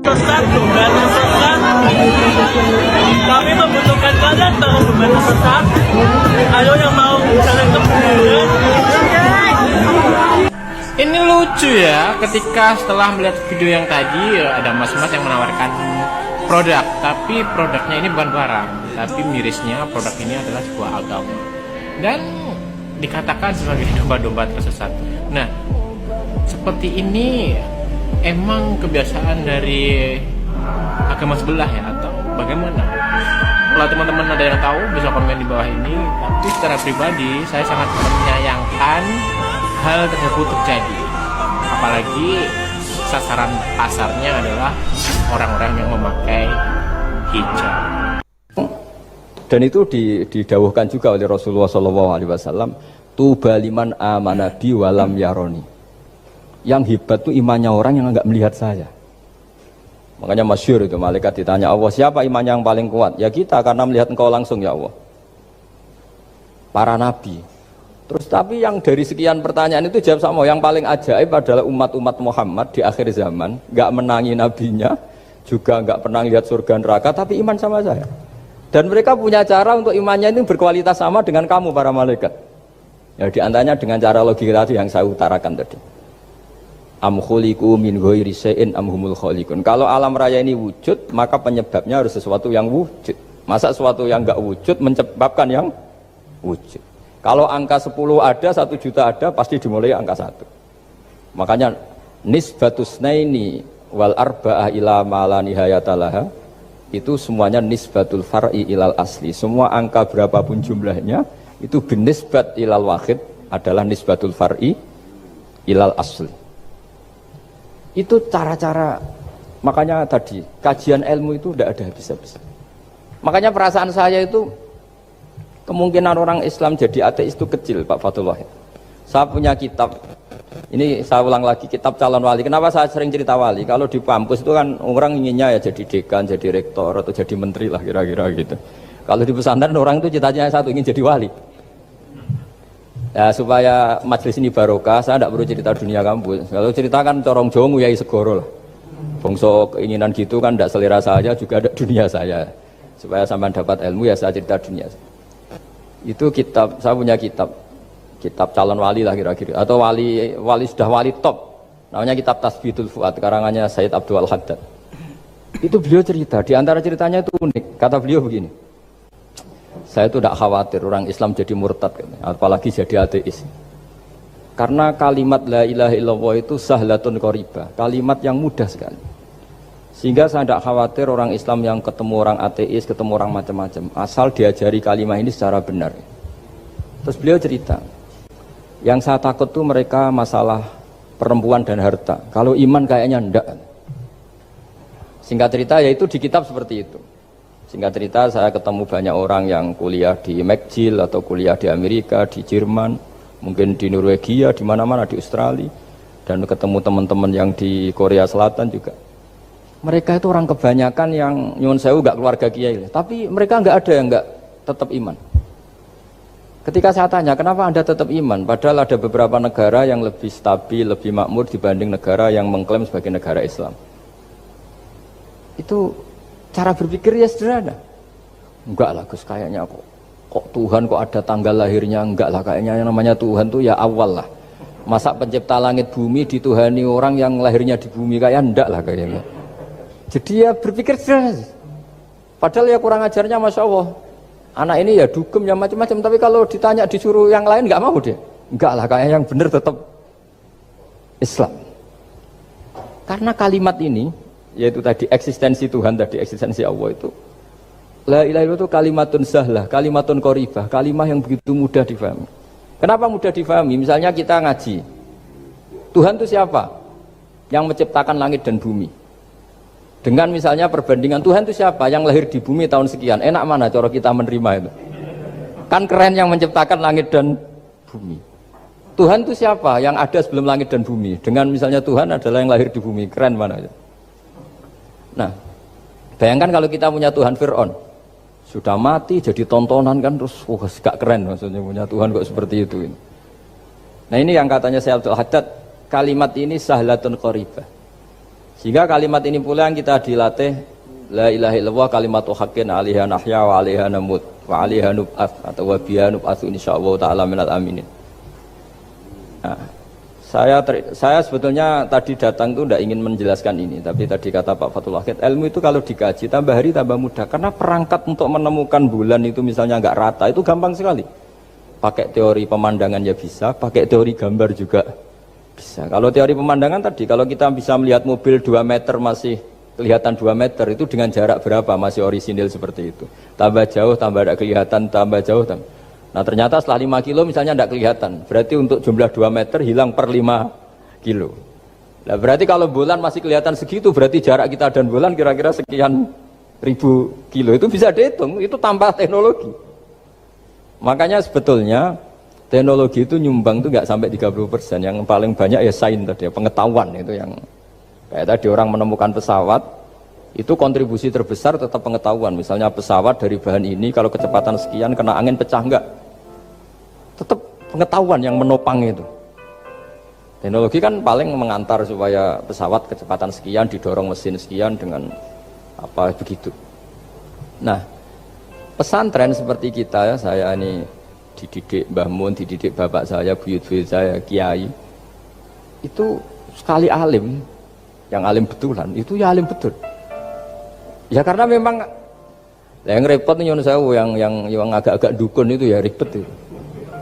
Sesat, membantu sesat. Kami membutuhkan kalian para membantu sesat. Ayo yang mau jalan ke kuburan. Ini lucu ya, ketika setelah melihat video yang tadi ada mas-mas yang menawarkan produk, tapi produknya ini bukan barang, tapi mirisnya produk ini adalah sebuah agama dan dikatakan sebagai domba-domba tersesat. Nah, seperti ini emang kebiasaan dari agama sebelah ya, atau bagaimana? Kalau teman-teman ada yang tahu bisa komen di bawah ini. Tapi secara pribadi saya sangat menyayangkan hal tersebut terjadi, apalagi sasaran pasarnya adalah orang-orang yang memakai hijab. Dan itu didawuhkan juga oleh Rasulullah SAW, tuba liman amana bi walam yaroni. Yang hebat itu imannya orang yang enggak melihat saya. Makanya masyhur itu, malaikat ditanya Allah, siapa imannya yang paling kuat? Ya kita, karena melihat engkau langsung ya Allah. Para nabi. Terus tapi yang dari sekian pertanyaan itu jawab sama, yang paling ajaib adalah umat-umat Muhammad di akhir zaman, enggak menangi nabinya, juga enggak pernah lihat surga neraka, tapi iman sama saya. Dan mereka punya cara untuk imannya itu berkualitas sama dengan kamu para malaikat. Ya diantaranya dengan cara logika tadi yang saya utarakan tadi. Am khuliqu min ghairi syai'in am humul khaliqun. Kalau alam raya ini wujud, maka penyebabnya harus sesuatu yang wujud. Masa sesuatu yang enggak wujud menyebabkan yang wujud? Kalau angka 10 ada, 1 juta ada, pasti dimulai angka 1. Makanya nisbatusnaini wal arba'ah ila ma la nihayatalaha, itu semuanya nisbatul far'i ilal asli. Semua angka berapapun jumlahnya itu binisbat ilal wahid adalah nisbatul far'i ilal asli. Itu cara-cara, makanya tadi kajian ilmu itu tidak ada habis-habis. Makanya perasaan saya itu kemungkinan orang Islam jadi ateis itu kecil, Pak Fatullah. Saya punya kitab, ini saya ulang lagi, kitab calon wali. Kenapa saya sering cerita wali? Kalau di kampus itu kan orang inginnya ya jadi dekan, jadi rektor, atau jadi menteri lah kira-kira gitu. Kalau di pesantren orang itu cita-citanya satu, ingin jadi wali. Ya supaya majelis ini barokah, saya tidak perlu cerita dunia kampus. Kalau ceritakan corong Jawa nguyai segoro lah. Bongso keinginan gitu kan tidak selera saya, juga ada dunia saya. Supaya sampai dapat ilmu ya saya cerita dunia. Itu kitab, saya punya kitab calon wali lah kira-kira, atau wali sudah wali top, namanya kitab Tasbihul Fuad, karangannya Sayyid Abdul Haddad. Itu beliau cerita, di antara ceritanya itu unik. Kata beliau begini, saya itu tidak khawatir orang Islam jadi murtad, apalagi jadi ateis, karena kalimat la ilaha illallah itu sahlatun qoribah, kalimat yang mudah sekali, sehingga saya tidak khawatir orang Islam yang ketemu orang ateis, ketemu orang macam-macam, asal diajari kalimat ini secara benar. Terus beliau cerita, yang saya takut tuh mereka masalah perempuan dan harta. Kalau iman kayaknya enggak. Singkat cerita yaitu di kitab seperti itu. Singkat cerita saya ketemu banyak orang yang kuliah di McGill atau kuliah di Amerika, di Jerman, mungkin di Norwegia, di mana-mana, di Australia, dan ketemu teman-teman yang di Korea Selatan juga. Mereka itu orang kebanyakan yang nyuwun sewu enggak keluarga kiai, tapi mereka enggak ada yang enggak tetap iman. Ketika saya tanya, kenapa Anda tetap iman? Padahal ada beberapa negara yang lebih stabil, lebih makmur dibanding negara yang mengklaim sebagai negara Islam. Itu cara berpikir ya sederhana. Enggak lah Gus, kayaknya kok Tuhan kok ada tanggal lahirnya? Enggak lah, kayaknya yang namanya Tuhan tuh ya awal lah. Masa pencipta langit bumi dituhani orang yang lahirnya di bumi? Kayak enggak lah kayaknya. Jadi ya berpikir sederhana. Padahal ya kurang ajarnya Masya Allah. Anak ini ya dugem ya macam-macam, tapi kalau ditanya disuruh yang lain nggak mau dia. Enggak lah, kayak yang benar tetap Islam. Karena kalimat ini, yaitu tadi eksistensi Tuhan, tadi eksistensi Allah itu, la ilaha illallah itu kalimatun sahlah, kalimatun qoribah, kalimah yang begitu mudah difahami. Kenapa mudah difahami? Misalnya kita ngaji, Tuhan itu siapa? Yang menciptakan langit dan bumi. Dengan misalnya perbandingan Tuhan itu siapa? Yang lahir di bumi tahun sekian. Enak mana cara kita menerima itu? Kan keren yang menciptakan langit dan bumi. Tuhan itu siapa? Yang ada sebelum langit dan bumi. Dengan misalnya Tuhan adalah yang lahir di bumi. Keren mana? Nah, bayangkan kalau kita punya Tuhan Fir'aun. Sudah mati jadi tontonan kan, terus gak keren maksudnya punya Tuhan kok seperti itu. Nah ini yang katanya Syekh Abdul Haddad, kalimat ini sahlatun qoribah. Sehingga kalimat ini pula yang kita dilatih, la ilaha illallah kalimatu haqqin 'alaiha nahya wa 'alaiha namut wa 'alaiha nub'ats atau wa biha nub'atsu insyaallah taala minal aminin. Nah, saya sebetulnya tadi datang itu tidak ingin menjelaskan ini, tapi tadi kata Pak Fathul Wahid, ilmu itu kalau dikaji tambah hari tambah mudah, karena perangkat untuk menemukan bulan itu misalnya nggak rata itu gampang sekali. Pakai teori pemandangan ya bisa, pakai teori gambar juga bisa. Kalau teori pemandangan tadi, kalau kita bisa melihat mobil 2 meter masih kelihatan 2 meter, itu dengan jarak berapa masih orisinil seperti itu. Tambah jauh, tambah tidak kelihatan, tambah jauh. Nah ternyata setelah 5 kilo misalnya tidak kelihatan. Berarti untuk jumlah 2 meter hilang per 5 kilo. Nah berarti kalau bulan masih kelihatan segitu, berarti jarak kita dan bulan kira-kira sekian ribu kilo. Itu bisa dihitung, itu tanpa teknologi. Makanya sebetulnya teknologi itu nyumbang itu nggak sampai 30%. Yang paling banyak ya sains tadi, pengetahuan itu yang kayak tadi orang menemukan pesawat, itu kontribusi terbesar tetap pengetahuan. Misalnya pesawat dari bahan ini kalau kecepatan sekian kena angin pecah enggak, tetap pengetahuan yang menopang itu. Teknologi kan paling mengantar supaya pesawat kecepatan sekian didorong mesin sekian dengan apa begitu. Nah pesantren seperti kita, saya ini dididik Mbah Mun, dididik bapak saya, buyut-buyut saya, kiai, itu sekali alim, yang alim betulan, itu ya alim betul. Ya karena memang yang repot nih saya yang agak-agak dukun itu ya ribet itu.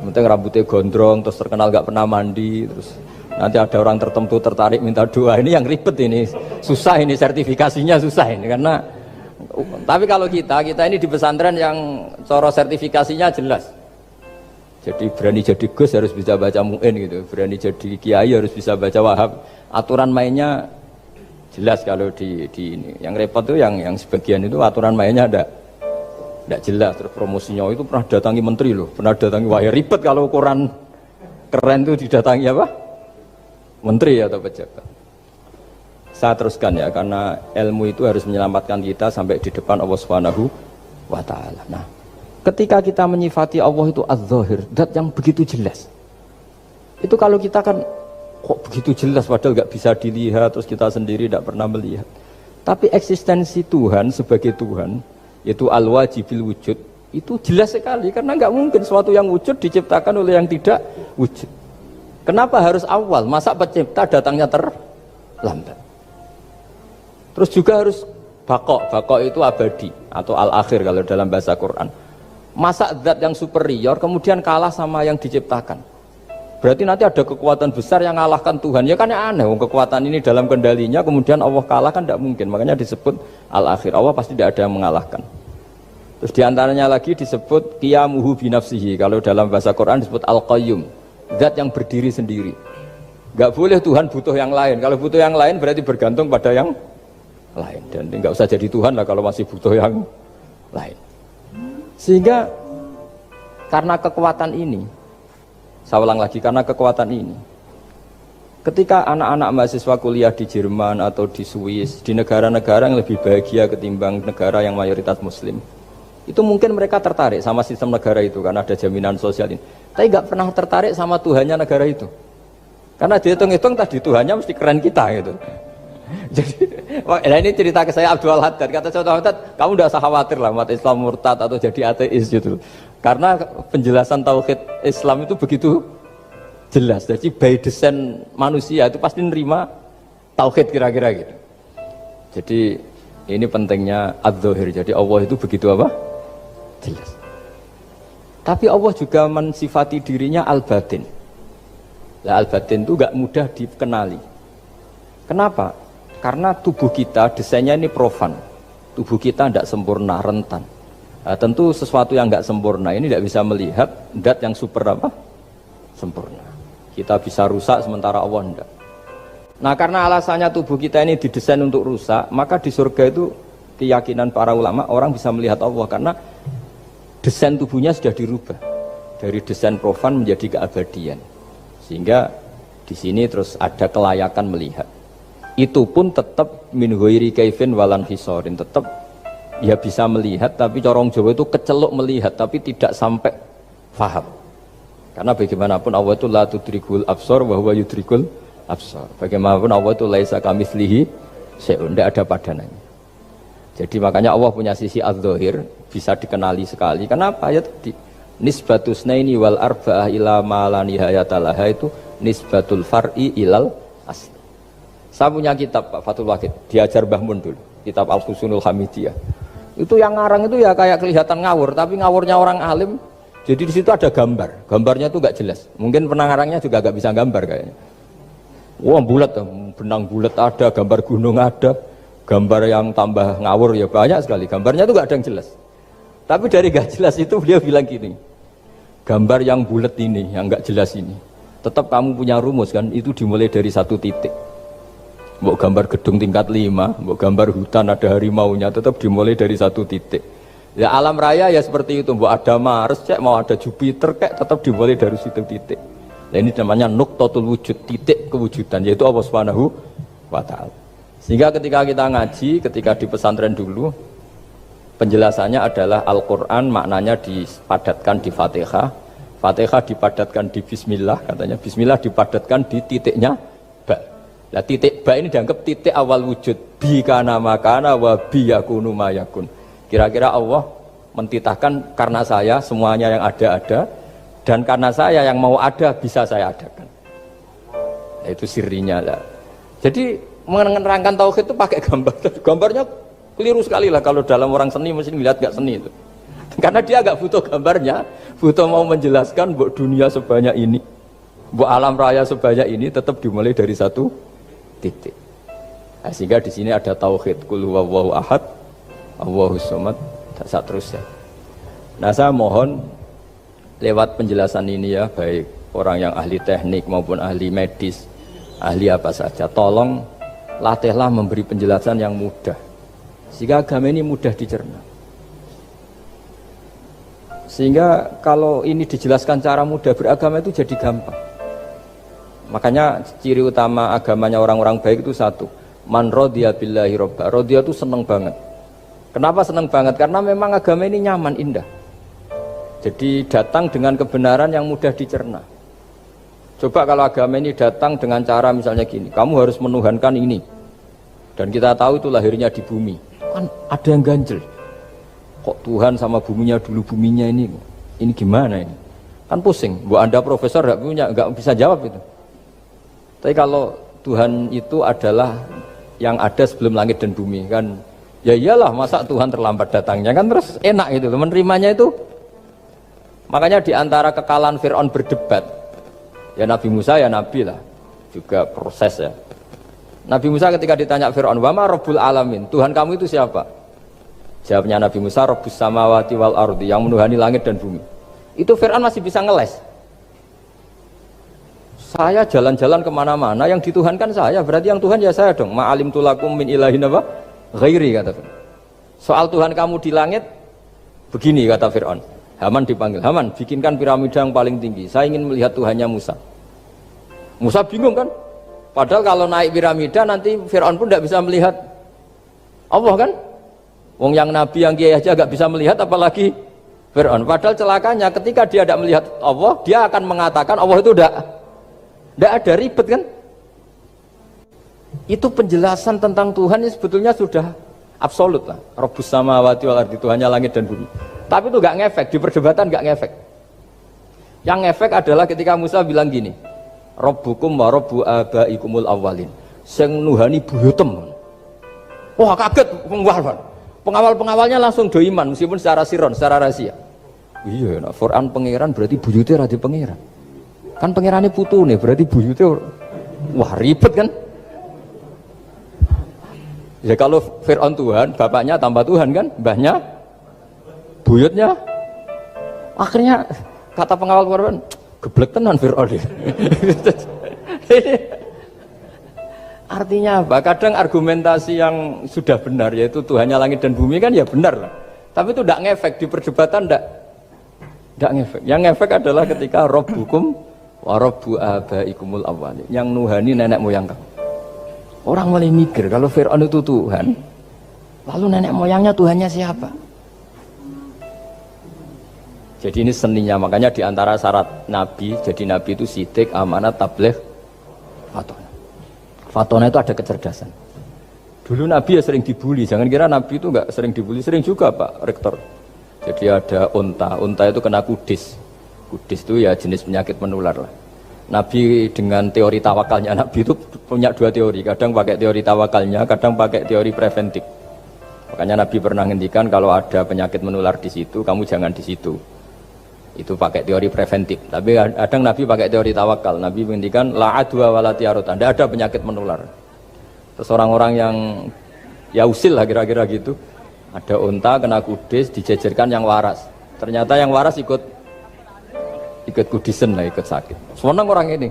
Penting rambutnya gondrong, terus terkenal gak pernah mandi, terus nanti ada orang tertentu tertarik minta doa, ini yang ribet ini, susah ini sertifikasinya susah ini karena. Tapi kalau kita ini di pesantren yang coro sertifikasinya jelas. Jadi berani jadi Gus harus bisa baca Mu'in gitu, berani jadi Kiai harus bisa baca Wahab. Aturan mainnya jelas kalau di ini. Yang repot tuh yang sebagian itu aturan mainnya tidak jelas. Terus promosinya itu pernah datangi menteri loh, pernah datangi, wah ya ribet kalau ukuran keren tuh didatangi apa? Menteri atau pejabat. Saya teruskan ya, karena ilmu itu harus menyelamatkan kita sampai di depan Allah Subhanahu wa Ta'ala. Nah, ketika kita menyifati Allah itu az-zahir, zat yang begitu jelas. Itu kalau kita kan kok begitu jelas padahal nggak bisa dilihat, terus kita sendiri tidak pernah melihat. Tapi eksistensi Tuhan sebagai Tuhan, yaitu al-wajibil wujud, itu jelas sekali karena nggak mungkin suatu yang wujud diciptakan oleh yang tidak wujud. Kenapa harus awal? Masa pencipta datangnya terlambat? Terus juga harus bakok itu abadi atau al-akhir kalau dalam bahasa Quran. Masa zat yang superior kemudian kalah sama yang diciptakan? Berarti nanti ada kekuatan besar yang mengalahkan Tuhan. Ya kan aneh, kekuatan ini dalam kendalinya kemudian Allah kalah kan tidak mungkin. Makanya disebut al-akhir. Allah pasti tidak ada yang mengalahkan. Terus diantaranya lagi disebut qiyamuhu binafsihi. Kalau dalam bahasa Quran disebut al-qayyum, zat yang berdiri sendiri. Gak boleh Tuhan butuh yang lain. Kalau butuh yang lain berarti bergantung pada yang lain, dan nggak usah jadi Tuhan lah kalau masih butuh yang lain. Sehingga karena kekuatan ini, saya ulang lagi, karena kekuatan ini, ketika anak-anak mahasiswa kuliah di Jerman atau di Swiss, di negara-negara yang lebih bahagia ketimbang negara yang mayoritas Muslim, itu mungkin mereka tertarik sama sistem negara itu karena ada jaminan sosial ini, tapi nggak pernah tertarik sama Tuhannya negara itu, karena dihitung-hitung tadi Tuhannya mesti keren kita gitu. Jadi, ini cerita ke saya Abdul Haddad. Kata saya Abdul Haddad, kamu tidak usah khawatir lah umat Islam murtad atau jadi ateis gitu. Karena penjelasan tauhid Islam itu begitu jelas. Jadi by design manusia itu pasti nerima tauhid kira-kira gitu. Jadi ini pentingnya adz-dzahir. Jadi Allah itu begitu apa? Jelas. Tapi Allah juga mensifati dirinya al-batin. Nah, al-batin itu gak mudah dikenali. Kenapa? Karena tubuh kita desainnya ini profan, tubuh kita tidak sempurna, rentan. Nah, tentu sesuatu yang nggak sempurna ini tidak bisa melihat zat yang super apa? Sempurna. Kita bisa rusak sementara Allah tidak. Nah karena alasannya tubuh kita ini didesain untuk rusak, maka di surga itu keyakinan para ulama orang bisa melihat Allah karena desain tubuhnya sudah dirubah dari desain profan menjadi keabadian. Sehingga di sini terus ada kelayakan melihat. Itu pun tetap min ghairi kaifin walan hisorin, tetap ya bisa melihat, tapi corong Jawa itu kecelok melihat tapi tidak sampai faham. Karena bagaimanapun Allah itu la tudrikul absar wa huwa yudrikul absar. Bagaimanapun Allah itu laisa kamitslihi syai'un, tidak ada padanannya. Jadi makanya Allah punya sisi adz-dzahir bisa dikenali sekali. Kenapa? Ya tadi nisbatus naini wal arba'ah ila ma la nihayata laha itu nisbatul far'i ilal asli. Saya punya kitab Pak Fathul Wahid, diajar Mbah Mun dulu, kitab Al-Husunul Hamidiyah. Itu yang ngarang itu ya kayak kelihatan ngawur, tapi ngawurnya orang alim. Jadi di situ ada gambar, gambarnya itu nggak jelas. Mungkin penangarangnya juga nggak bisa gambar kayaknya. Wah bulat, benang bulat ada, gambar gunung ada, gambar yang tambah ngawur ya banyak sekali. Gambarnya itu nggak ada yang jelas. Tapi dari nggak jelas itu beliau bilang gini, gambar yang bulat ini, yang nggak jelas ini, tetap kamu punya rumus kan? Itu dimulai dari satu titik. Mau gambar gedung tingkat 5, mau gambar hutan ada harimaunya, tetap dimulai dari satu titik. Ya alam raya ya seperti itu, mau ada Mars, cek, mau ada Jupiter, kayak tetap dimulai dari situ titik. Nah ini namanya nuqtatul wujud, titik kewujudan, yaitu Allah Subhanahu wa ta'ala. Sehingga ketika kita ngaji, ketika di pesantren dulu, penjelasannya adalah Al-Quran maknanya dipadatkan di Fatihah, Fatihah dipadatkan di Bismillah, katanya Bismillah dipadatkan di titiknya ba. Nah titik ba ini dianggap titik awal wujud, bi kana makana wa bi yakunu ma yakun. Kira-kira Allah mentitahkan karena saya semuanya yang ada, dan karena saya yang mau ada bisa saya adakan. Nah, itu sirinya lah. Jadi menerangkan tauhid itu pakai gambar. Gambarnya keliru sekali lah kalau dalam orang seni mesti lihat gak seni itu. Karena dia agak butuh gambarnya, butuh mau menjelaskan buat dunia sebanyak ini, buat alam raya sebanyak ini tetap dimulai dari satu titik. Nah, sehingga di sini ada tauhid qul huwallahu ahad, Allahus samad, dan seterusnya. Nah, saya mohon lewat penjelasan ini ya, baik orang yang ahli teknik maupun ahli medis, ahli apa saja, tolong latihlah memberi penjelasan yang mudah sehingga agama ini mudah dicerna. Sehingga kalau ini dijelaskan cara mudah beragama itu jadi gampang. Makanya ciri utama agamanya orang-orang baik itu satu, man radiya billahi robba. Radiya itu seneng banget. Kenapa seneng banget? Karena memang agama ini nyaman, indah. Jadi datang dengan kebenaran yang mudah dicerna. Coba kalau agama ini datang dengan cara misalnya gini, kamu harus menuhankan ini, dan kita tahu itu lahirnya di bumi, kan ada yang ganjel. Kok Tuhan sama buminya dulu, buminya ini gimana ini? Kan pusing. Buat Anda profesor nggak bisa jawab itu. Tapi kalau Tuhan itu adalah yang ada sebelum langit dan bumi kan, ya iyalah masa Tuhan terlambat datangnya kan, terus enak itu menerimanya itu. Makanya diantara kekalahan Fir'aun berdebat, ya Nabi Musa ya Nabi lah, juga proses ya. Nabi Musa ketika ditanya Fir'aun, wa ma rabbul alamin, Tuhan kamu itu siapa? Jawabnya Nabi Musa, rabbus samawati wal ardi, yang menuhani langit dan bumi. Itu Fir'aun masih bisa ngeles. Saya jalan-jalan kemana-mana, yang dituhankan saya, berarti yang Tuhan ya saya dong. Ma'alim tulakum min ilahin apa? Ghairi, kata Fir'aun. Soal Tuhan kamu di langit, begini kata Fir'aun. Haman dipanggil, Haman bikinkan piramida yang paling tinggi, saya ingin melihat Tuhannya Musa. Musa bingung kan? Padahal kalau naik piramida nanti Fir'aun pun tidak bisa melihat Allah kan? Wong yang Nabi yang kiai aja gak bisa melihat, apalagi Fir'aun. Padahal celakanya ketika dia tidak melihat Allah, dia akan mengatakan Allah itu tidak ada, ribet kan? Itu penjelasan tentang Tuhan ini sebetulnya sudah absolut lah. Rabbus samawati wal ardi, Tuhannya langit dan bumi. Tapi itu gak ngefek, di perdebatan gak ngefek. Yang ngefek adalah ketika Musa bilang gini, Rabbukum wa rabbu abaikumul awwalin, sing nuhani buyutem. Wah kaget pengawal-pengawalnya langsung do iman meskipun secara siron, secara rahasia. Iya, nah, Quran pangeran berarti buyute radi pangeran. Kan pangerane putu nih, berarti buyute wah ribet kan? Ya kalau Fir'aun Tuhan, bapaknya tambah Tuhan kan, mbahnya, buyutnya. Akhirnya kata pengawal Quran, geblek tenan Fir'aun. Artinya apa? Kadang argumentasi yang sudah benar, yaitu Tuhannya langit dan bumi kan ya benar lah. Tapi itu tidak ngefek, di perdebatan tidak ngefek. Yang ngefek adalah ketika Rabbukum wa rabbu abaikumul awwalin, yang nuhani nenek moyang kamu. Orang mulai mikir kalau Fir'aun itu Tuhan, lalu nenek moyangnya Tuhannya siapa? Jadi ini seninya, makanya diantara syarat Nabi, jadi Nabi itu sidik, amanat, tabligh, fatona. Fatona itu ada kecerdasan. Dulu Nabi ya sering dibully, jangan kira Nabi itu nggak sering dibully, sering juga Pak Rektor. Jadi ada unta itu kena kudis. Kudis itu ya jenis penyakit menular lah. Nabi dengan teori tawakalnya, Nabi itu punya dua teori, kadang pakai teori tawakalnya, kadang pakai teori preventif. Makanya Nabi pernah ngendikan kalau ada penyakit menular di situ, kamu jangan di situ. Itu pakai teori preventif. Tapi kadang Nabi pakai teori tawakal. Nabi menghentikan la adwa wala tiarota. Tidak ada penyakit menular. Terus orang-orang yang ya usil lah kira-kira gitu. Ada unta kena kudis dijejerkan yang waras. Ternyata yang waras ikut kudisen lah, ikut sakit. Senang orang ini.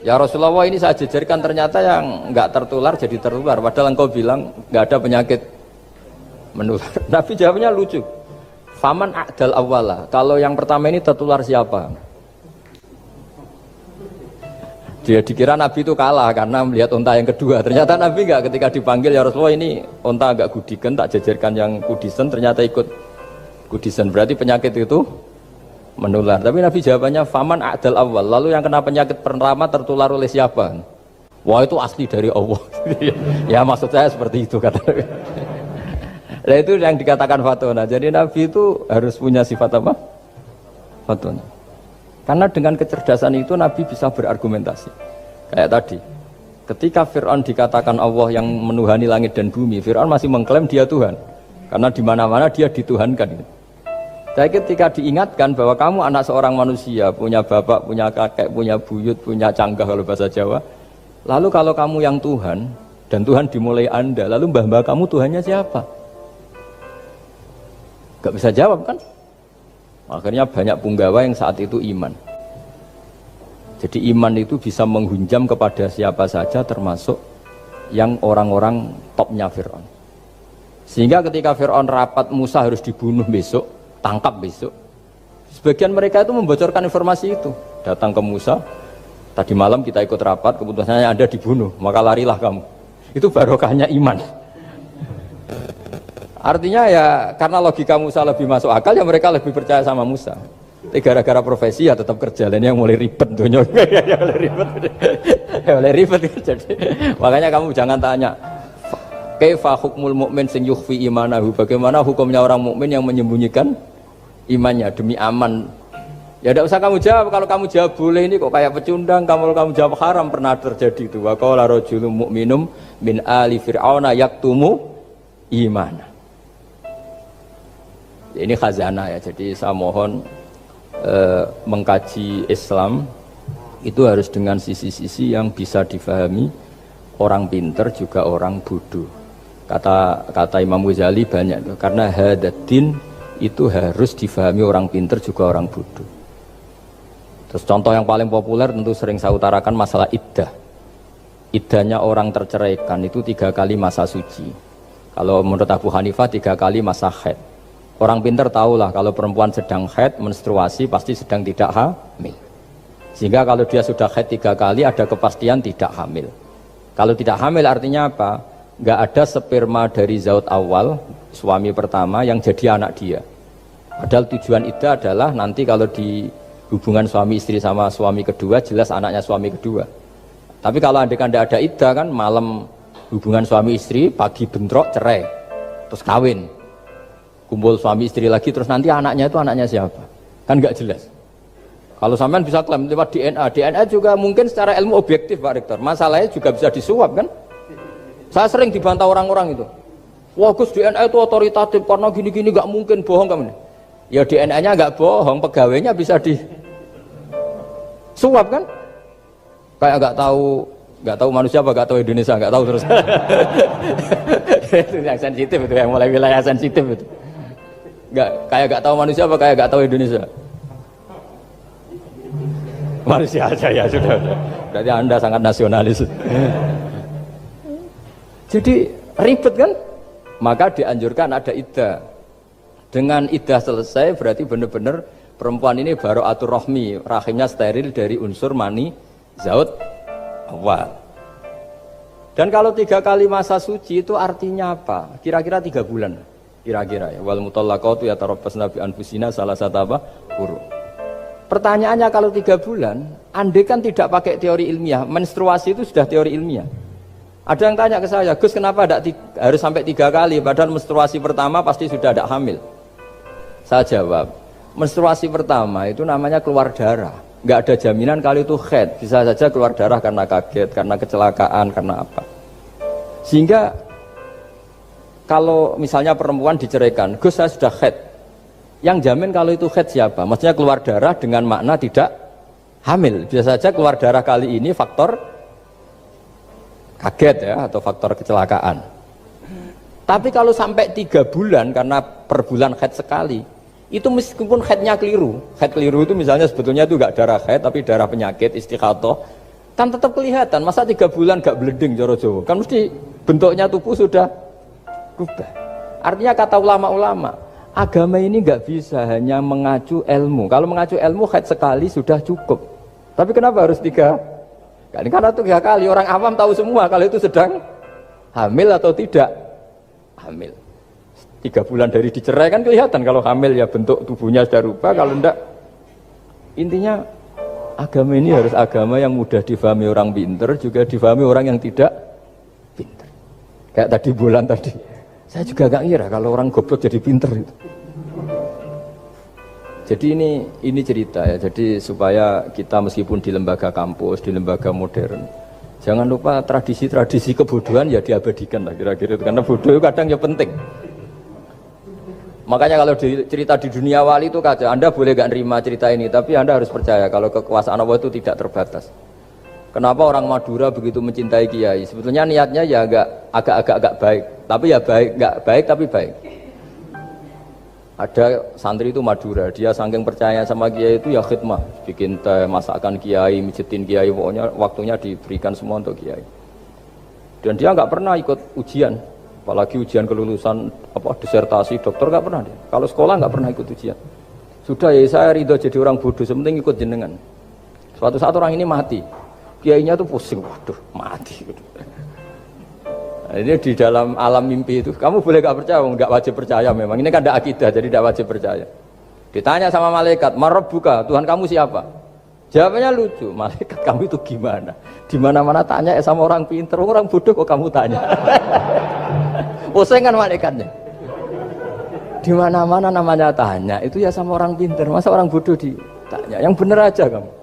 Ya Rasulullah, ini saya jejerkan ternyata yang enggak tertular jadi tertular. Padahal engkau bilang enggak ada penyakit menular. Nabi jawabnya lucu. Faman a'dal awwala. Kalau yang pertama ini tertular siapa? Dia dikira Nabi itu kalah karena melihat unta yang kedua. Ternyata Nabi enggak, ketika dipanggil ya Rasulullah ini unta agak gudikan, tak jejerkan yang kudisen, ternyata ikut kudisen. Berarti penyakit itu menular. Tapi Nabi jawabannya faman a'dal awal. Lalu yang kena penyakit pertama tertular oleh siapa? Wah itu asli dari Allah. Ya maksud saya seperti itu kata Nabi. Nah itu yang dikatakan fatona. Jadi Nabi itu harus punya sifat apa? Fatona. Karena dengan kecerdasan itu Nabi bisa berargumentasi. Kayak tadi, ketika Fir'aun dikatakan Allah yang menuhani langit dan bumi, Fir'aun masih mengklaim dia Tuhan. Karena di mana-mana dia dituhankan. Jadi ketika diingatkan bahwa kamu anak seorang manusia, punya bapak, punya kakek, punya buyut, punya canggah kalau bahasa Jawa. Lalu kalau kamu yang Tuhan, dan Tuhan dimulai Anda, lalu mbah-mbah kamu Tuhannya siapa? Gak bisa jawab kan? Akhirnya banyak punggawa yang saat itu iman. Jadi iman itu bisa menghunjam kepada siapa saja termasuk yang orang-orang topnya Fir'aun. Sehingga ketika Fir'aun rapat Musa harus dibunuh besok, tangkap besok, sebagian mereka itu membocorkan informasi itu. Datang ke Musa, tadi malam kita ikut rapat, keputusannya Anda dibunuh, maka larilah kamu. Itu barokahnya iman. Artinya ya karena logika Musa lebih masuk akal, ya mereka lebih percaya sama Musa. Tapi gara-gara profesi ya tetap kerja, dan yang mulai ribet tuh ya mulai ribet. Jadi makanya kamu jangan tanya kaifa hukmul mukmin sing yukhfi imanahu, bagaimana hukumnya orang mukmin yang menyembunyikan imannya demi aman. Ya tidak usah kamu jawab. Kalau kamu jawab boleh, ini kok kayak pecundang. Kalau kamu jawab haram, pernah terjadi itu. Wa qala rajulun mu'minum min ali fir'auna yaktumu imana. Ini khazanah ya, jadi saya mohon mengkaji Islam itu harus dengan sisi-sisi yang bisa difahami orang pinter juga orang bodoh. Kata Imam Ghazali banyak, karena hadatin itu harus difahami orang pinter juga orang bodoh. Terus contoh yang paling populer tentu sering saya utarakan masalah iddah. Iddahnya orang terceraikan itu 3 kali masa suci. Kalau menurut Abu Hanifah 3 kali masa haid. Orang pinter tahulah kalau perempuan sedang haid, menstruasi pasti sedang tidak hamil. Sehingga kalau dia sudah haid 3 kali ada kepastian tidak hamil. Kalau tidak hamil artinya apa? Nggak ada sperma dari zaut awal, suami pertama yang jadi anak dia. Padahal tujuan iddah adalah nanti kalau di hubungan suami istri sama suami kedua, jelas anaknya suami kedua. Tapi kalau andai kan tidak ada iddah kan, malam hubungan suami istri, pagi bentrok cerai, terus kawin. Kumpul suami istri lagi, terus nanti anaknya itu anaknya siapa? Kan nggak jelas. Kalau sampean bisa klaim lewat DNA juga mungkin secara ilmu objektif Pak Rektor. Masalahnya juga bisa disuap kan? Saya sering dibantah orang-orang itu. Wah Gus, DNA itu otoritatif karena gini-gini, nggak mungkin, bohong kamu. Ya DNA-nya nggak bohong, pegawainya bisa disuap kan? Kayak nggak tahu manusia apa, nggak tahu Indonesia, nggak tahu terus. Itu yang sensitif itu, yang mulai wilayah sensitif itu. Kayak gak tahu manusia apa kayak gak tahu Indonesia? Manusia aja ya sudah. Berarti Anda sangat nasionalis. Jadi ribet kan? Maka dianjurkan ada iddah. Dengan iddah selesai berarti benar-benar perempuan ini baru atur rohmi, rahimnya steril dari unsur mani zaut awal. Dan kalau 3 kali masa suci itu artinya apa? Kira-kira 3 bulan. Kira-kira ya, wal mutallaqatu yatarabbasna bi anfusina salah satu apa? Quru. Pertanyaannya kalau 3 bulan, andai kan tidak pakai teori ilmiah, menstruasi itu sudah teori ilmiah. Ada yang tanya ke saya, Gus kenapa harus sampai 3 kali padahal menstruasi pertama pasti sudah ada hamil? Saya jawab, menstruasi pertama itu namanya keluar darah, nggak ada jaminan kali itu haid, bisa saja keluar darah karena kaget, karena kecelakaan, karena apa. Sehingga kalau misalnya perempuan diceraikan, Gus saya sudah haid, yang jamin kalau itu haid siapa? Maksudnya keluar darah dengan makna tidak hamil, bisa saja keluar darah kali ini faktor kaget ya, atau faktor kecelakaan. Tapi kalau sampai 3 bulan, karena per bulan haid sekali, itu meskipun haidnya keliru, haid keliru itu misalnya sebetulnya itu gak darah haid, tapi darah penyakit, istikhadah, kan tetap kelihatan. Masa 3 bulan gak bleeding Joro Jawa? Kan mesti bentuknya tubuh sudah berubah. Artinya kata ulama-ulama, agama ini gak bisa hanya mengacu ilmu. Kalau mengacu ilmu haid sekali sudah cukup. Tapi kenapa harus 3? Karena 3 kali, orang awam tahu semua kalau itu sedang hamil atau tidak hamil. 3 bulan dari dicerai kan kelihatan kalau hamil ya bentuk tubuhnya sudah rubah, kalau enggak. Intinya agama ini harus agama yang mudah difahami orang pinter, juga difahami orang yang tidak pinter. Kayak tadi bulan tadi, saya juga gak ngira kalau orang goblok jadi pinter itu. Jadi ini cerita ya, jadi supaya kita meskipun di lembaga kampus, di lembaga modern, jangan lupa tradisi-tradisi kebodohan ya diabadikan lah kira-kira itu, karena bodoh itu kadang ya penting. Makanya kalau cerita di dunia wali itu kacau, Anda boleh gak nerima cerita ini, tapi Anda harus percaya kalau kekuasaan Allah itu tidak terbatas. Kenapa orang Madura begitu mencintai kiai? Sebetulnya niatnya ya agak baik, tapi ya nggak baik tapi baik. Ada santri itu Madura, dia saking percaya sama kiai itu ya khidmah, bikin teh, masakan kiai, mijitin kiai, pokoknya waktunya diberikan semua untuk kiai. Dan dia nggak pernah ikut ujian, apalagi ujian kelulusan disertasi dokter nggak pernah dia. Kalau sekolah nggak pernah ikut ujian. Sudah ya saya ridho jadi orang bodoh, sementing ikut jenengan. Suatu saat orang ini mati, kiainya tuh pusing, waduh mati. Nah, ini di dalam alam mimpi itu, kamu boleh gak percaya, nggak wajib percaya memang. Ini kan ada akidah, jadi tidak wajib percaya. Ditanya sama malaikat, Marabbuka, Tuhan kamu siapa? Jawabannya lucu, malaikat kamu itu gimana? Di mana-mana tanya sama orang pinter, orang bodoh kok kamu tanya? Pusing kan malaikatnya. Di mana-mana namanya tanya, itu ya sama orang pinter, masa orang bodoh ditanya? Yang bener aja kamu.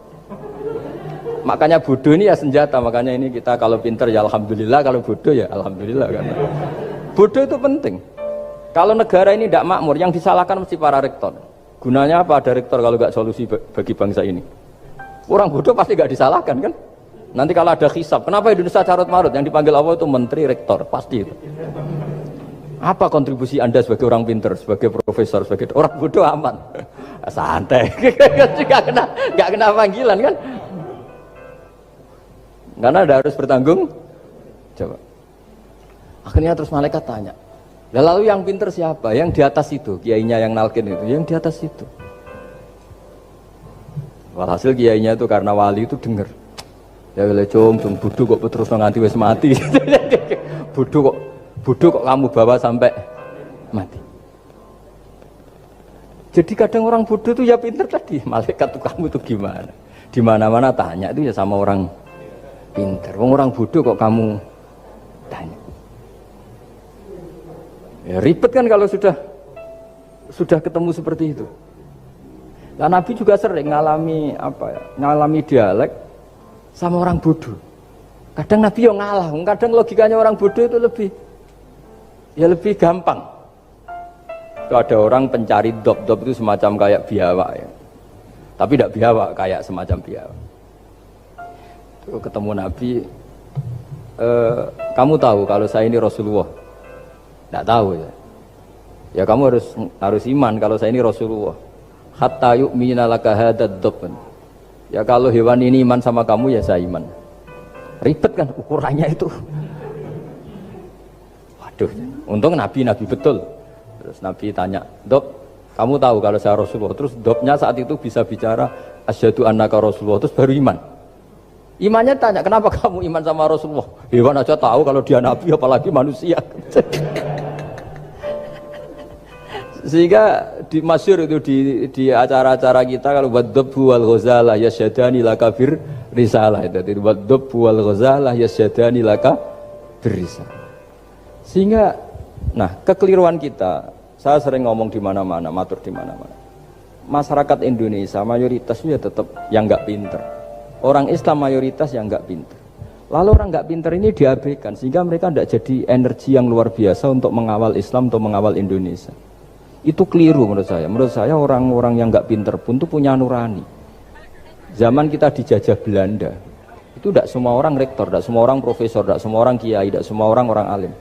Makanya bodoh ini ya senjata, makanya ini kita kalau pinter ya alhamdulillah, kalau bodoh ya alhamdulillah. Karena bodoh itu penting. Kalau negara ini tidak makmur, yang disalahkan mesti para rektor. Gunanya apa ada rektor kalau nggak solusi bagi bangsa ini? Orang bodoh pasti nggak disalahkan kan? Nanti kalau ada hisab, kenapa Indonesia carut marut? Yang dipanggil Allah itu menteri, rektor, pasti itu. Apa kontribusi Anda sebagai orang pinter, sebagai profesor, sebagai orang bodoh aman? Santai, nggak kena panggilan kan? Karena ada harus bertanggung jawab. Akhirnya terus malaikat tanya, lalu yang pinter siapa? Yang di atas itu, kiainya yang nalkin itu, yang di atas itu. Walhasil kiainya itu karena wali itu dengar, ya boleh cung bodoh kok terus nganti wis mati. bodoh kok kamu bawa sampai mati. Jadi kadang orang bodoh itu ya pinter tadi, malaikat tuh kamu itu gimana? Di mana-mana tanya itu ya sama orang pinter, orang bodoh kok kamu tanya. Ya, ribet kan kalau sudah ketemu seperti itu. Dan Nabi juga sering ngalami dialek sama orang bodoh. Kadang Nabi yang ngalah, kadang logikanya orang bodoh itu lebih gampang. Itu ada orang pencari dop itu semacam kayak biawak ya. Tapi tidak biawak, kayak semacam biawak. Ketemu Nabi, kamu tahu kalau saya ini Rasulullah? Tidak tahu ya. Ya kamu harus iman kalau saya ini Rasulullah. Hatta yu'mina laka hadad dhabban. Ya kalau hewan ini iman sama kamu ya saya iman. Ribet kan ukurannya itu. Waduh, untung Nabi betul. Terus Nabi tanya, Dob, kamu tahu kalau saya Rasulullah? Terus Dobnya saat itu bisa bicara, asyhadu annaka Rasulullah, terus baru iman. Imannya tanya, kenapa kamu iman sama Rasulullah? Hewan aja tahu kalau dia Nabi, apalagi manusia. Sehingga di masyhur itu di acara-acara kita, kalau wadhabbu wal ghazalah yasyadani laka bir risalah, itu wadhabbu wal ghazalah yasyadani laka berrisalah. Sehingga, nah kekeliruan kita, saya sering ngomong di mana-mana, matur di mana-mana. Masyarakat Indonesia mayoritas ya tetap yang nggak pinter. Orang Islam mayoritas yang nggak pinter. Lalu orang nggak pinter ini diabaikan sehingga mereka tidak jadi energi yang luar biasa untuk mengawal Islam atau mengawal Indonesia. Itu keliru menurut saya. Menurut saya orang-orang yang nggak pinter pun tuh punya nurani. Zaman kita dijajah Belanda, itu tidak semua orang rektor, tidak semua orang profesor, tidak semua orang kiai, tidak semua orang alim.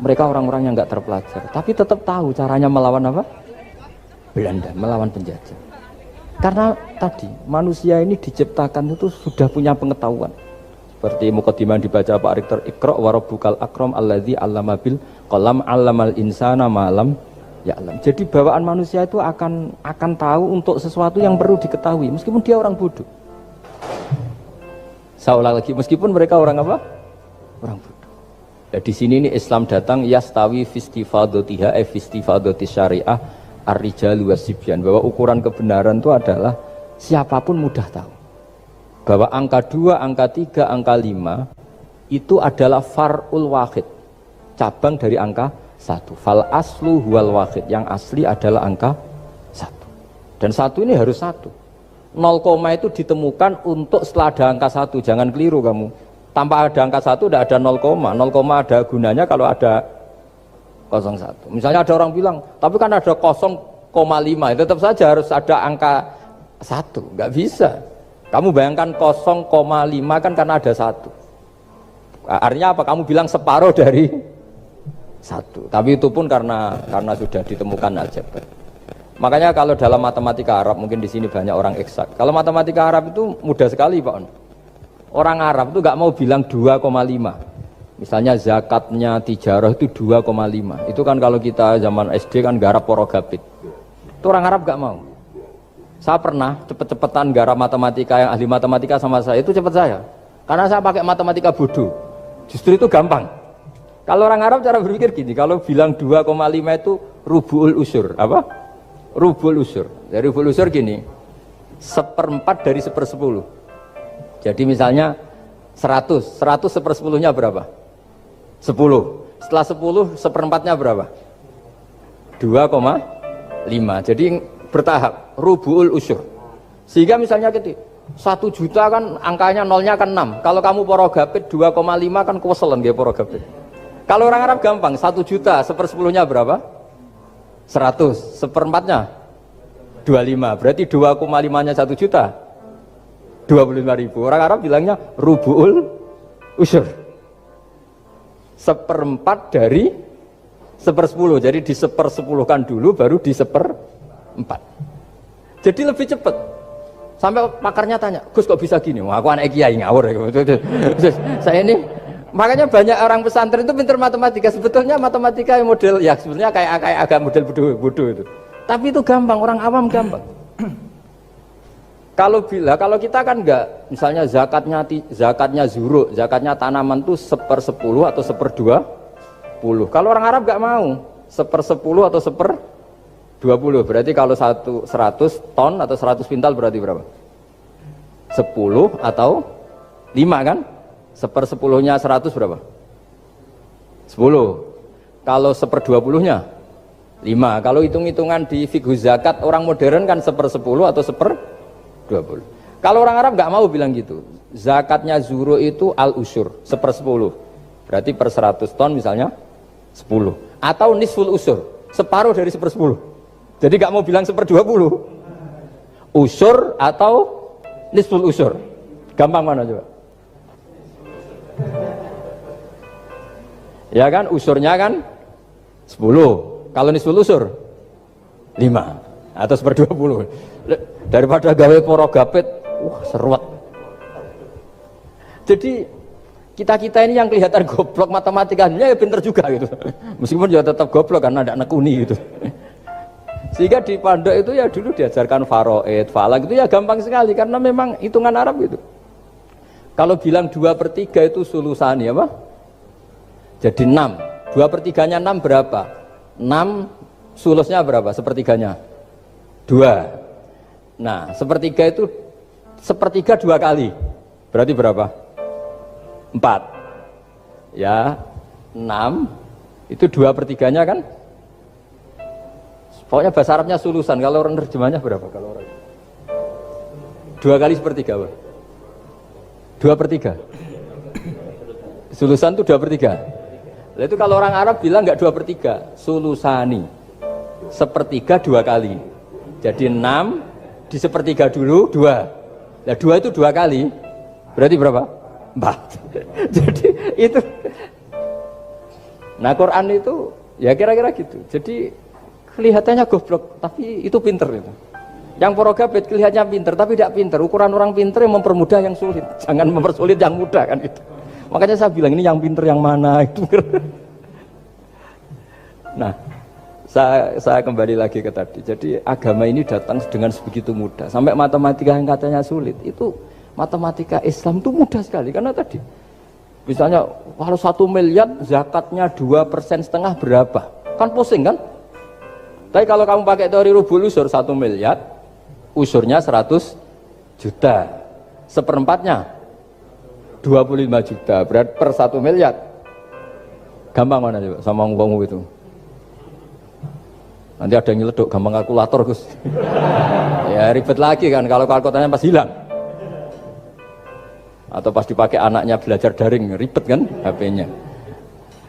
Mereka orang-orang yang nggak terpelajar, tapi tetap tahu caranya melawan apa? Belanda, melawan penjajah. Karena tadi manusia ini diciptakan itu sudah punya pengetahuan. Seperti mukadimah dibaca Pak Rektor, Iqra wa rabbukal akram alladzi 'allama bil qalam 'allamal insana ma lam ya'lam. Jadi bawaan manusia itu akan tahu untuk sesuatu yang perlu diketahui meskipun dia orang bodoh. Seolah lagi meskipun mereka orang apa? Orang bodoh. Nah, di sini ini Islam datang yastawi fistifadatiha fistifadati syariah ar-rijalu wasibyan, bahwa ukuran kebenaran itu adalah siapapun mudah tahu. Bahwa angka 2, angka 3, angka 5 itu adalah far'ul wahid, cabang dari angka 1. Fal aslu huwal wahid, yang asli adalah angka 1. Dan 1 ini harus 1. 0, itu ditemukan untuk setelah ada angka 1. Jangan keliru kamu. Tanpa ada angka 1 tidak ada 0, 0, ada gunanya kalau ada 01. Misalnya ada orang bilang, tapi kan ada 0,5, tetap saja harus ada angka 1. Nggak bisa. Kamu bayangkan 0,5 kan karena ada 1. Artinya apa? Kamu bilang separuh dari 1. Tapi itu pun karena sudah ditemukan aljabar. Makanya kalau dalam matematika Arab, mungkin di sini banyak orang eksak. Kalau matematika Arab itu mudah sekali Pak. Orang Arab itu nggak mau bilang 2,5. Misalnya zakatnya tijarah itu 2,5. Itu kan kalau kita zaman SD kan garap porogabit. Itu orang Arab nggak mau. Saya pernah cepet-cepetan garap matematika, yang ahli matematika sama saya itu cepet saya. Karena saya pakai matematika bodoh. Justru itu gampang. Kalau orang Arab cara berpikir gini, kalau bilang 2,5 itu rubu'ul usur. Apa? Rubu'ul usur. Dari rubu'ul usur gini, 1/4 dari 1/10. Jadi misalnya 100 1/10-nya berapa? 10. Setelah 10 1/4-nya berapa? 2,5. Jadi bertahap, rubu'ul usur. Sehingga misalnya gitu, 1 juta kan angkanya nolnya kan 6. Kalau kamu porogapit 2,5 kan kuweselan nggih porogapit. Kalau orang Arab gampang, 1 juta 1/10-nya berapa? 100. 1/4-nya 25. Berarti 2,5-nya 1 juta 25.000. Orang Arab bilangnya rubu'ul usur. 1/4 dari 1/10. Jadi di 1/10-kan dulu baru di 1/4. Jadi lebih cepat. Sampai pakarnya tanya, Gus kok bisa gini? Wah, aku anak kiai ngawur. Saya ini, makanya banyak orang pesantren itu pintar matematika. Sebetulnya matematika model, ya sebenarnya kayak agak model bodoh itu. Tapi itu gampang, orang awam gampang. Kalau kita kan enggak, misalnya zakatnya zuruk, zakatnya tanaman itu 1/10 atau 1/20. Kalau orang Arab enggak mau 1/10 atau 1/20. Berarti kalau 100 ton atau 100 pintal berarti berapa? 10 atau 5 kan? 1/10-nya 100 berapa? 10. Kalau 1/20-nya 5. Kalau hitung-hitungan di fikih zakat orang modern kan 1/10 atau 1/20. Kalau orang Arab nggak mau bilang gitu. Zakatnya zuru itu al-usur 1/10. Berarti per 100 ton misalnya 10. Atau nisful usur, separuh dari 1/10. Jadi nggak mau bilang 1/20. Usur atau nisful usur. Gampang mana coba? Ya kan, usurnya kan 10. Kalau nisful usur 5 atau 1/20. Daripada gawe porogapit, wah seruat. Jadi kita ini yang kelihatan goblok matematikanya ya pinter juga gitu. Meskipun ya tetap goblok karena ada nekuni gitu. Sehingga di pondok itu ya dulu diajarkan faraid, falak itu ya gampang sekali karena memang hitungan Arab gitu. Kalau bilang 2/3 itu sulusani apa? Jadi 6. 2/3-nya 6 berapa? 6 sulusnya berapa? Sepertiganya 2. Nah, 1/3 itu 1/3 2 kali. Berarti berapa? 4. ya 6 itu 2/3-nya kan? Pokoknya bahasa Arabnya sulusan. Kalau orang terjemahnya berapa? Kalau orang 2 kali sepertiga, Pak. 2/3. Sulusan itu 2/3. Nah, itu kalau orang Arab bilang nggak 2/3, sulusani. Sepertiga 2 kali. Jadi 6 di sepertiga dulu 2. Nah 2 itu 2 kali. Berarti berapa? 4. Jadi itu. Nah Quran itu ya kira-kira gitu. Jadi kelihatannya goblok, tapi itu pinter itu. Yang porogabet kelihatannya pinter, tapi tidak pinter. Ukuran orang pinter yang mempermudah yang sulit. Jangan mempersulit yang mudah kan itu. Makanya saya bilang ini yang pinter yang mana itu. Nah, saya kembali lagi ke tadi. Jadi agama ini datang dengan sebegitu mudah. Sampai matematika yang katanya sulit, itu matematika Islam itu mudah sekali. Karena tadi, misalnya kalau 1 miliar zakatnya 2,5% berapa? Kan pusing kan? Tapi kalau kamu pakai teori rubul usur 1 miliar, usurnya 100 juta. Seperempatnya 25 juta. Berarti per 1 miliar. Gampang mana coba sama ngomong itu? Nanti ada yang nyeleduk, gampang kalkulator Gus. Ya ribet lagi kan kalau kalkulatornya pas hilang. Atau pas dipakai anaknya belajar daring, ribet kan HP-nya.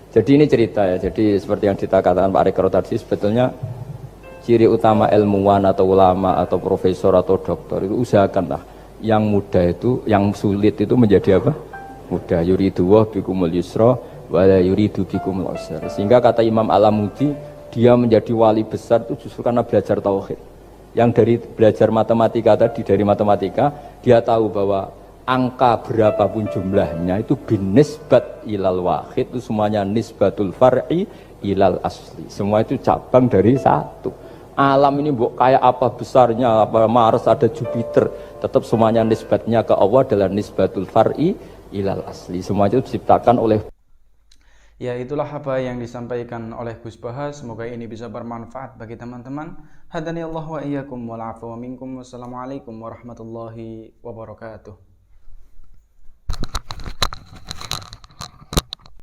Jadi ini cerita ya. Jadi seperti yang dikatakan Pak Rekro tadi, sebetulnya ciri utama ilmuwan atau ulama atau profesor atau dokter itu usahakanlah yang mudah itu, yang sulit itu menjadi apa? Mudah. Yuridu wa bikumul yusra wa la yuridu bikumul usra. Sehingga kata Imam Alamudi, dia menjadi wali besar itu justru karena belajar tauhid. Yang dari belajar matematika tadi, dari matematika dia tahu bahwa angka berapapun jumlahnya itu binisbat ilal wahid, itu semuanya nisbatul far'i ilal asli. Semua itu cabang dari satu. Alam ini kayak apa besarnya, apa Mars, ada Jupiter, tetap semuanya nisbatnya ke Allah adalah nisbatul far'i ilal asli. Semua itu diciptakan oleh. Ya, itulah apa yang disampaikan oleh Gus Baha. Semoga ini bisa bermanfaat bagi teman-teman. Hadani Allah wa iyyakum wal 'afwa minkum. Wassalamualaikum warahmatullahi wabarakatuh.